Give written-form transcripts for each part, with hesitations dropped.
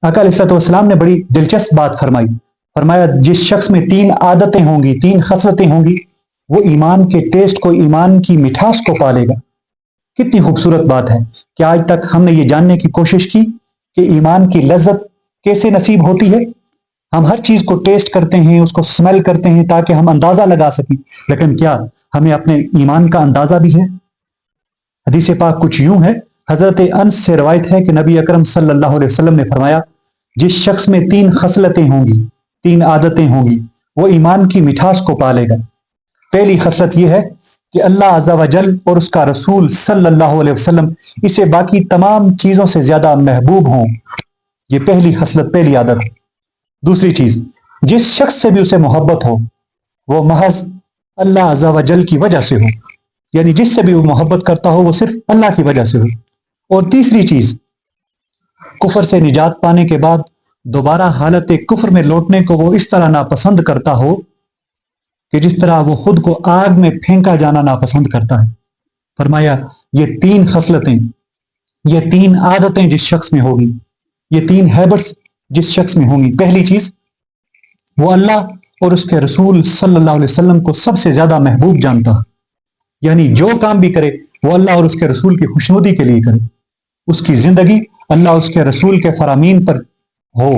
आका अलैहिस्सलाम ने बड़ी दिलचस्प बात फरमाई। फरमाया जिस शख्स में 3 आदतें होंगी, 3 खसलतें होंगी, वो ईमान के टेस्ट को, ईमान की मिठास को पालेगा। कितनी खूबसूरत बात है कि आज तक हमने ये जानने की कोशिश की कि ईमान की लज्जत कैसे नसीब होती है। हम हर चीज को टेस्ट करते हैं, उसको स्मेल करते हैं ताकि हम अंदाजा लगा सकें, लेकिन क्या हमें अपने ईमान का अंदाजा भी है? हदीस पाक कुछ यूं है, हजरत अनस से रवायत है कि नबी अकरम सल्लल्लाहु अलैहि वसल्लम ने फरमाया जिस शख्स में 3 खसलतें होंगी, 3 आदतें होंगी, वो ईमान की मिठास को पालेगा। पहली खसलत यह है कि अल्लाह अज़्ज़ा व जल और उसका रसूल सल्लल्लाहु अलैहि वसल्लम इसे बाकी तमाम चीजों से ज्यादा महबूब हों। ये पहली खसलत, पहली आदत है। दूसरी चीज, जिस शख्स से भी उसे मोहब्बत हो वो महज अल्लाह अज़्ज़ा व जल की वजह से हो, यानी जिससे भी वो मोहब्बत करता हो वो सिर्फ अल्लाह की वजह से हो। और तीसरी चीज, कुफर से निजात पाने के बाद दोबारा हालत कुफर में लौटने को वो इस तरह नापसंद करता हो कि जिस तरह वो खुद को आग में फेंका जाना नापसंद करता है। फरमाया ये 3 खसलतें, ये 3 आदतें जिस शख्स में होगी, ये 3 हैबिट्स जिस शख्स में होंगी, पहली चीज वो अल्लाह और उसके रसूल सल्लल्लाहु अलैहि वसल्लम को सबसे ज्यादा महबूब जानता है। यानी जो काम भी करे वो अल्लाह और उसके रसूल की खुशनुदी के लिए करे, उसकी जिंदगी अल्लाह उसके रसूल के फरामीन पर हो।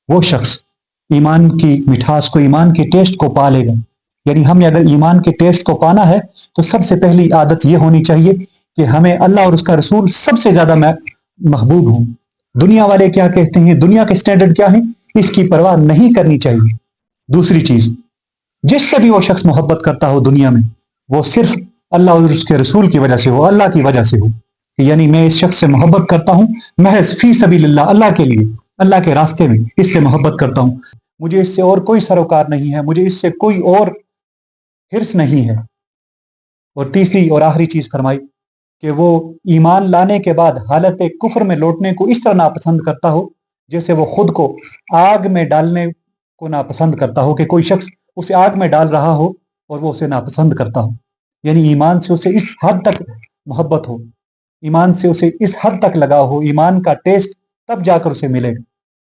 वो शख्स ईमान की मिठास को, ईमान के टेस्ट को पा लेगा। यानी हमें अगर ईमान के टेस्ट को पाना है तो सबसे पहली आदत यह होनी चाहिए कि हमें अल्लाह और उसका रसूल सबसे ज्यादा महबूब हों। दुनिया वाले क्या कहते हैं, दुनिया के स्टैंडर्ड क्या है, इसकी परवाह नहीं करनी चाहिए। दूसरी चीज, जिससे भी वो शख्स मोहब्बत करता हो दुनिया में, वो सिर्फ अल्लाह और उसके रसूल की वजह से हो, अल्लाह की वजह से हो। यानी मैं इस शख्स से मोहब्बत करता हूं महज फी सबीलिल्लाह, अल्लाह के लिए, अल्लाह के रास्ते में इससे मोहब्बत करता हूं। मुझे इससे और कोई सरोकार नहीं है, मुझे इससे कोई और हिर्स नहीं है। और तीसरी और आखिरी चीज फरमाई कि वो ईमान लाने के बाद हालत कुफर में लौटने को इस तरह नापसंद करता हो जैसे वो खुद को आग में डालने को नापसंद करता हो, कि कोई शख्स उसे आग में डाल रहा हो और वो उसे नापसंद करता हो। यानी ईमान से उसे इस हद तक मोहब्बत हो, ईमान से उसे इस हद तक लगाव हो, ईमान का टेस्ट तब जाकर उसे मिलेगा।